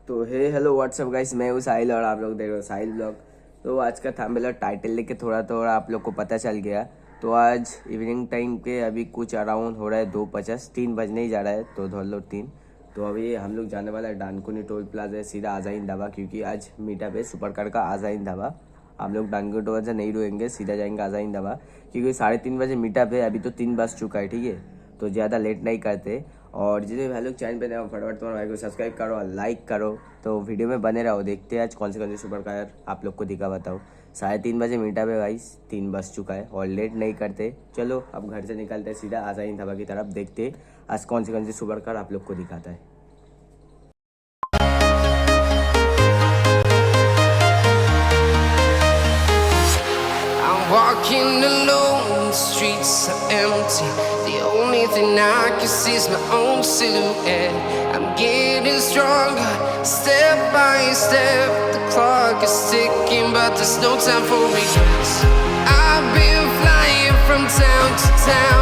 तो हे hello what's up guys, मैं हूँ साहिल और आप लोग देख रहे हो साहिल ब्लॉग। तो आज का थंबनेल और टाइटल लेके थोड़ा थोड़ा आप लोग को पता चल गया। तो आज इवनिंग टाइम के अभी कुछ अराउंड हो रहा है 2:50, 3 बजने ही जा रहा है, तो धर लो 3। तो अभी हम लोग जाने वाला है डानकुनी टोल प्लाजा है, सीधा आज़ाद ढाबा, क्योंकि आज मीटअप है सुपर कार का आज़ाद ढाबा। हम लोग डानकुनी टोल से नहीं रुकेंगे, सीधा जाएंगे आज़ाद ढाबा, क्योंकि 3:30 बजे मीटअप है। अभी तो 3 बज चुका है, ठीक है। तो ज़्यादा लेट नहीं करते। और जितने भाई लोग चैनल पे नए हो फटाफट तुम्हारे भाई को सब्सक्राइब करो और लाइक करो। तो वीडियो में बने रहो, देखते हैं आज कौन से सुपर कार आप लोग को दिखा बताओ। 3:30 बजे मीटअप है भाई, 3 बज चुका है और लेट नहीं करते। चलो अब घर से निकलते हैं, सीधा आज़ाद ढाबा की तरफ, देखते हैं आज कौन से सुपर कार आप लोग को दिखाता है। Walking alone, the streets are empty. The only thing I can see is my own silhouette. I'm getting stronger, step by step. The clock is ticking, but there's no time for regrets. I've been flying from town to town.